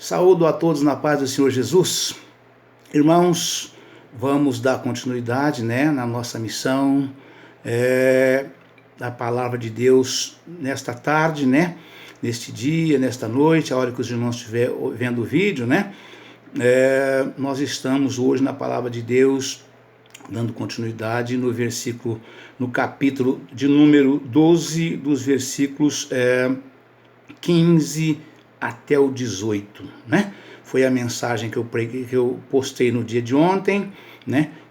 Saúdo a todos na paz do Senhor Jesus. Irmãos, vamos dar continuidade, na nossa missão da palavra de Deus nesta tarde, neste dia, nesta noite, a hora que os irmãos estiverem vendo o vídeo, nós estamos hoje na palavra de Deus, dando continuidade no capítulo de número 12, dos versículos 15 até o 18, Foi a mensagem que eu postei no dia de ontem,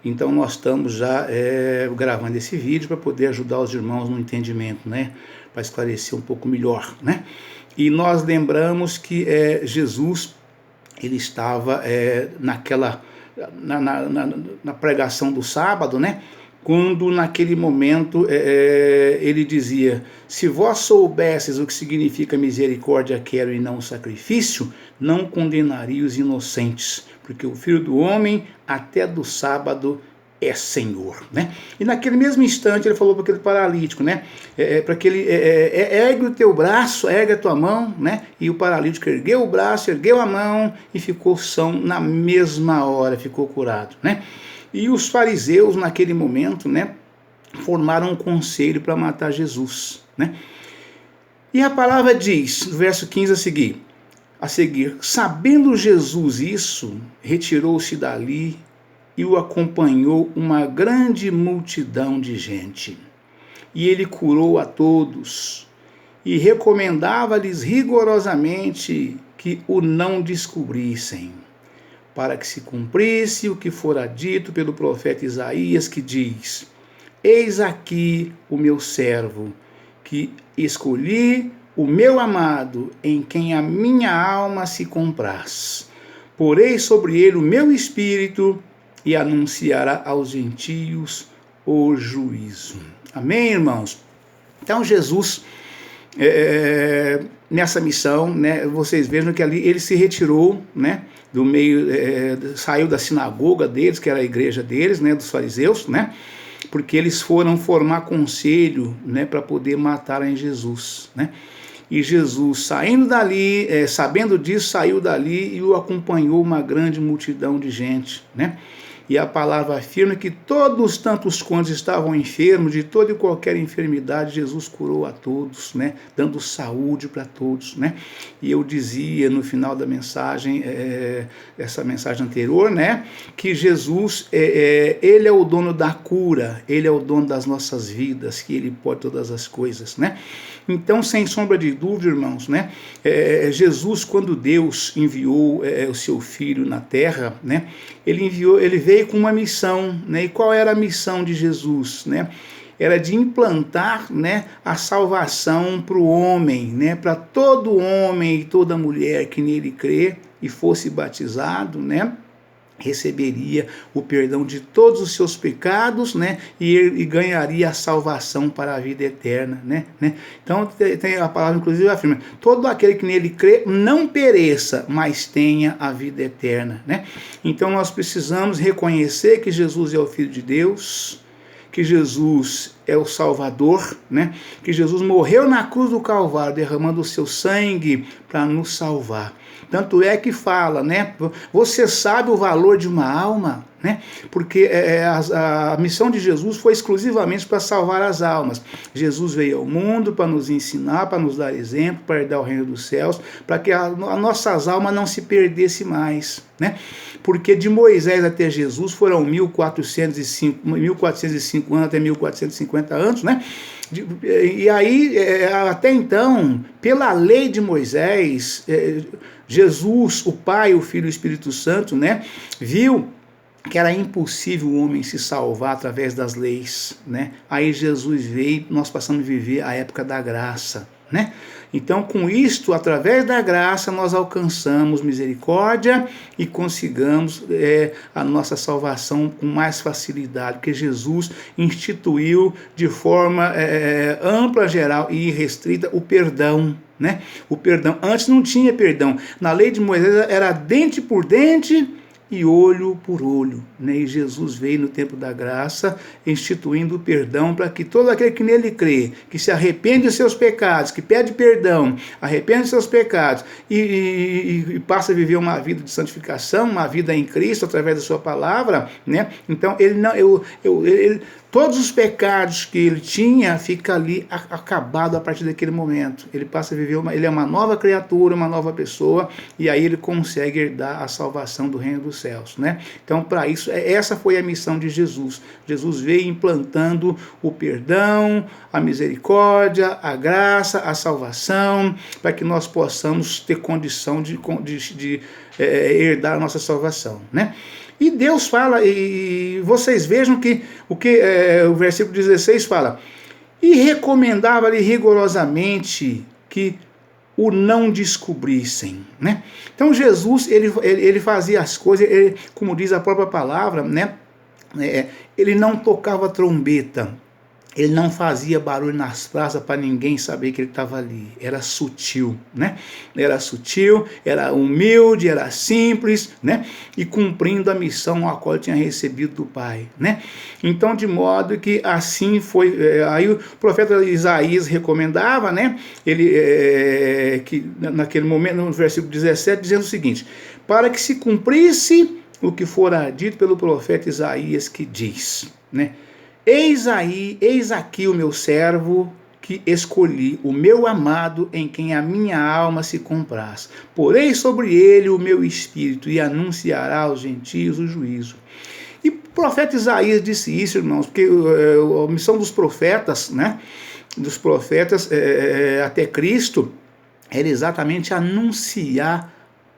Então nós estamos já gravando esse vídeo para poder ajudar os irmãos no entendimento, Para esclarecer um pouco melhor, E nós lembramos que Jesus, ele estava na pregação do sábado, quando naquele momento ele dizia: se vós soubesses o que significa misericórdia quero e não sacrifício, não condenaria os inocentes, porque o Filho do Homem até do sábado é Senhor, E naquele mesmo instante ele falou para aquele paralítico, para que ele ergue o teu braço, ergue a tua mão, E o paralítico ergueu o braço, ergueu a mão e ficou são na mesma hora, ficou curado, E os fariseus naquele momento, formaram um conselho para matar Jesus, E a palavra diz, no verso 15 a seguir, sabendo Jesus isso, retirou-se dali e o acompanhou uma grande multidão de gente. E ele curou a todos e recomendava-lhes rigorosamente que o não descobrissem, para que se cumprisse o que fora dito pelo profeta Isaías, que diz: eis aqui o meu servo, que escolhi, o meu amado, em quem a minha alma se compraz. Porei sobre ele o meu espírito e anunciará aos gentios o juízo. Amém, irmãos? Então Jesus, nessa missão, vocês vejam que ali ele se retirou, do meio, saiu da sinagoga deles, que era a igreja deles, dos fariseus, porque eles foram formar conselho, para poder matarem Jesus, E Jesus, saindo dali, sabendo disso, saiu dali e o acompanhou uma grande multidão de gente, E a palavra afirma que todos, tantos quantos estavam enfermos, de toda e qualquer enfermidade, Jesus curou a todos, Dando saúde para todos, E eu dizia no final da mensagem, essa mensagem anterior, que Jesus, ele é o dono da cura, ele é o dono das nossas vidas, que ele pode todas as coisas, Então, sem sombra de dúvida, irmãos, Jesus, quando Deus enviou o seu Filho na terra, ele veio com uma missão, E qual era a missão de Jesus, Era de implantar, a salvação para o homem, Para todo homem e toda mulher que nele crê e fosse batizado, receberia o perdão de todos os seus pecados, e ganharia a salvação para a vida eterna, Então tem a palavra inclusive afirma: todo aquele que nele crê não pereça, mas tenha a vida eterna, Então nós precisamos reconhecer que Jesus é o Filho de Deus, que Jesus é o Salvador, Que Jesus morreu na cruz do Calvário, derramando o seu sangue para nos salvar. Tanto é que fala, você sabe o valor de uma alma, Porque a missão de Jesus foi exclusivamente para salvar as almas. Jesus veio ao mundo para nos ensinar, para nos dar exemplo, para herdar o reino dos céus, para que as nossas almas não se perdessem mais, Porque de Moisés até Jesus foram 1405 anos até 1450 anos, E aí, até então, pela lei de Moisés, Jesus, o Pai, o Filho e o Espírito Santo, viu que era impossível o homem se salvar através das leis, Aí Jesus veio, nós passamos a viver a época da graça, Então, com isto, através da graça, nós alcançamos misericórdia e consigamos a nossa salvação com mais facilidade, porque Jesus instituiu de forma ampla, geral e irrestrita o perdão, O perdão. Antes não tinha perdão. Na lei de Moisés era dente por dente e olho por olho, né? E Jesus veio no tempo da graça, instituindo o perdão para que todo aquele que nele crê, que se arrepende dos seus pecados, que pede perdão, arrepende dos seus pecados e passa a viver uma vida de santificação, uma vida em Cristo através da sua palavra, né? Então todos os pecados que ele tinha fica ali acabado a partir daquele momento. Ele passa a viver ele é uma nova criatura, uma nova pessoa, e aí ele consegue herdar a salvação do reino dos céus, né? Então, para isso, essa foi a missão de Jesus. Jesus veio implantando o perdão, a misericórdia, a graça, a salvação, para que nós possamos ter condição de herdar a nossa salvação, né? E Deus fala, e vocês vejam que o versículo 16 fala: e recomendava-lhe rigorosamente que o não descobrissem, né? Então Jesus, ele fazia as coisas, como diz a própria palavra, né? Ele não tocava trombeta, ele não fazia barulho nas praças para ninguém saber que ele estava ali. Era sutil, né? Era sutil, era humilde, era simples, né? E cumprindo a missão a qual ele tinha recebido do Pai, né? Então, de modo que assim foi. Aí o profeta Isaías recomendava, né? Ele, que naquele momento, no versículo 17, dizendo o seguinte: para que se cumprisse o que fora dito pelo profeta Isaías, que diz, né? Eis aqui o meu servo que escolhi, o meu amado em quem a minha alma se compraz. Porei sobre ele o meu espírito e anunciará aos gentios o juízo. E o profeta Isaías disse isso, irmãos, porque a missão dos profetas, né? Dos profetas até Cristo era exatamente anunciar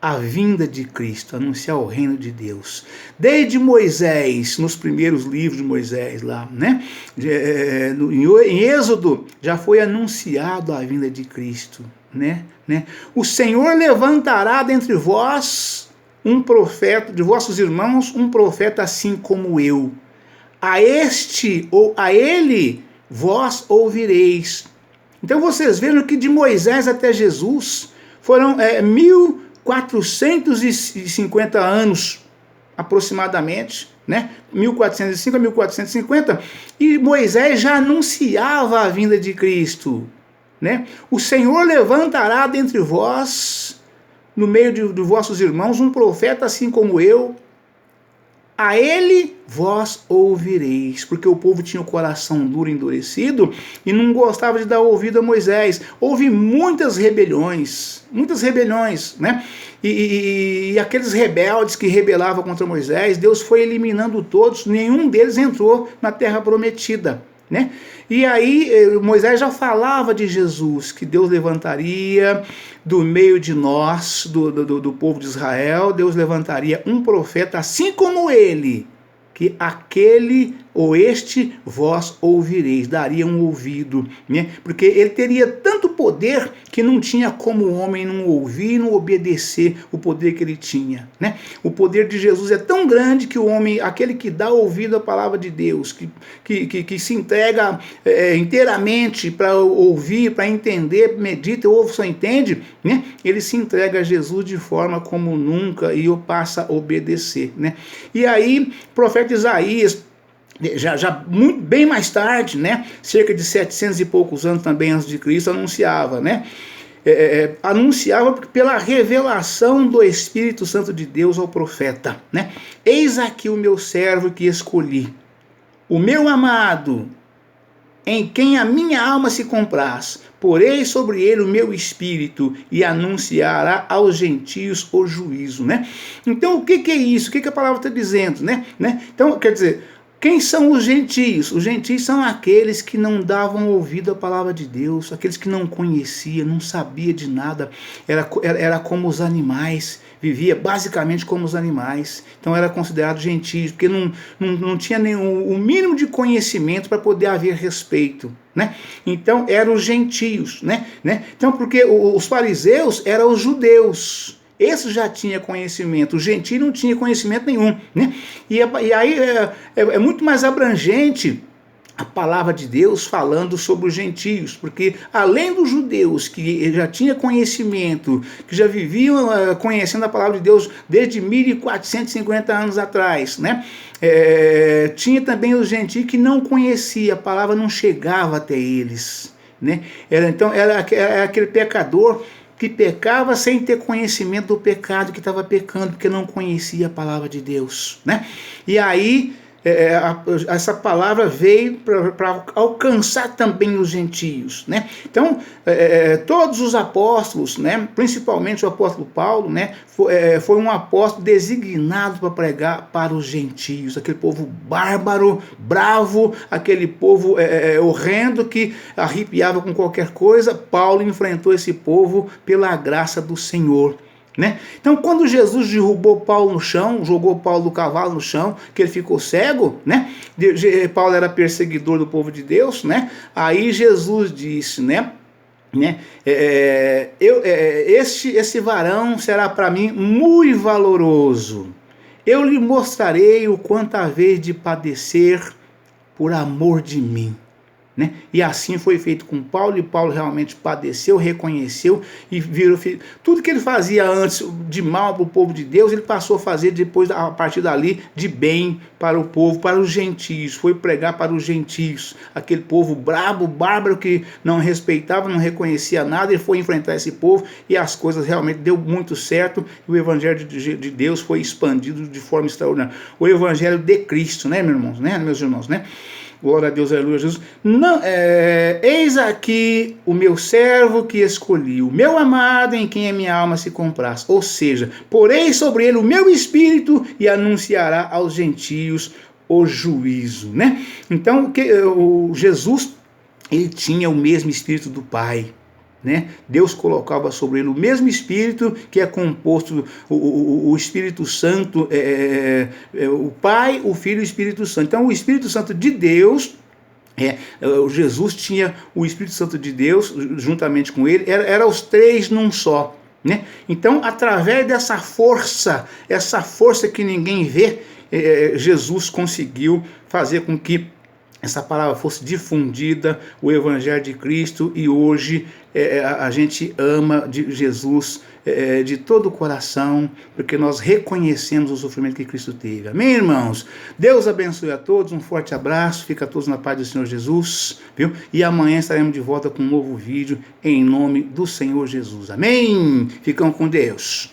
a vinda de Cristo, anunciar o reino de Deus. Desde Moisés, nos primeiros livros de Moisés lá, né? Em Êxodo já foi anunciado a vinda de Cristo, né? O Senhor levantará dentre vós um profeta, de vossos irmãos, um profeta assim como eu. A este ou a ele vós ouvireis. Então vocês vejam que de Moisés até Jesus foram 1450 anos aproximadamente, né? 1405 a 1450, e Moisés já anunciava a vinda de Cristo, né? O Senhor levantará dentre vós, no meio de vossos irmãos, um profeta assim como eu. A ele vós ouvireis, porque o povo tinha o coração duro e endurecido e não gostava de dar ouvido a Moisés. Houve muitas rebeliões, né? E aqueles rebeldes que rebelavam contra Moisés, Deus foi eliminando todos, nenhum deles entrou na terra prometida, né? E aí Moisés já falava de Jesus, que Deus levantaria do meio de nós, do povo de Israel, Deus levantaria um profeta assim como ele, que aquele ou este vós ouvireis, daria um ouvido, né? Porque ele teria tanto poder que não tinha como o homem não ouvir e não obedecer o poder que ele tinha, né? O poder de Jesus é tão grande que o homem, aquele que dá ouvido à palavra de Deus, que se entrega inteiramente para ouvir, para entender, medita, ouve, só entende, né? Ele se entrega a Jesus de forma como nunca e passa a obedecer, né? E aí, o profeta Isaías, já muito, bem mais tarde, né, cerca de 700 e poucos anos também antes de Cristo, anunciava, né, anunciava pela revelação do Espírito Santo de Deus ao profeta, né? Eis aqui o meu servo que escolhi, o meu amado, em quem a minha alma se compraz. Porei sobre ele o meu espírito e anunciará aos gentios o juízo, né? Então, o que é isso? O que a palavra está dizendo, né? Então, quer dizer, quem são os gentios? Os gentios são aqueles que não davam ouvido à palavra de Deus, aqueles que não conheciam, não sabiam de nada, era como os animais, vivia basicamente como os animais, então era considerado gentios, porque não tinha o mínimo de conhecimento para poder haver respeito, né? Então eram os gentios, né? Então, porque os fariseus eram os judeus, esse já tinha conhecimento, o gentio não tinha conhecimento nenhum, né? E aí é muito mais abrangente a palavra de Deus falando sobre os gentios, porque além dos judeus que já tinham conhecimento, que já viviam conhecendo a palavra de Deus desde 1450 anos atrás, né? Tinha também os gentios que não conheciam, a palavra não chegava até eles, né? Então era aquele pecador que pecava sem ter conhecimento do pecado que estava pecando, porque não conhecia a palavra de Deus, né? E aí essa palavra veio para alcançar também os gentios, né? Então, todos os apóstolos, né, principalmente o apóstolo Paulo, né, foi um apóstolo designado para pregar para os gentios, aquele povo bárbaro, bravo, aquele povo horrendo que arrepiava com qualquer coisa. Paulo enfrentou esse povo pela graça do Senhor. Né? Então, quando Jesus derrubou Paulo no chão, jogou Paulo do cavalo no chão, que ele ficou cego, né? Paulo era perseguidor do povo de Deus, né? Aí Jesus disse, né? Esse varão será para mim muito valoroso. Eu lhe mostrarei o quanto haver de padecer por amor de mim. Né? E assim foi feito com Paulo, e Paulo realmente padeceu, reconheceu e virou tudo que ele fazia antes de mal para o povo de Deus, ele passou a fazer depois, a partir dali, de bem para o povo, para os gentios. Foi pregar para os gentios, aquele povo brabo, bárbaro, que não respeitava, não reconhecia nada. Ele foi enfrentar esse povo e as coisas realmente deu muito certo, e o evangelho de Deus foi expandido de forma extraordinária. O evangelho de Cristo, né, meus irmãos, né? Glória a Deus, aleluia, Jesus. Não, eis aqui o meu servo que escolhi, o meu amado em quem a minha alma se compraz. Ou seja, porei sobre ele o meu espírito e anunciará aos gentios o juízo, né? Então, Jesus, ele tinha o mesmo espírito do Pai. Né? Deus colocava sobre ele o mesmo Espírito que é composto, o Espírito Santo, o Pai, o Filho e o Espírito Santo. Então o Espírito Santo de Deus, Jesus tinha o Espírito Santo de Deus juntamente com ele, era os três num só. Né? Então, através dessa força, essa força que ninguém vê, Jesus conseguiu fazer com que essa palavra fosse difundida, o Evangelho de Cristo, e hoje a gente ama de Jesus de todo o coração, porque nós reconhecemos o sofrimento que Cristo teve. Amém, irmãos? Deus abençoe a todos, um forte abraço, fica a todos na paz do Senhor Jesus, viu? E amanhã estaremos de volta com um novo vídeo, em nome do Senhor Jesus. Amém? Ficam com Deus.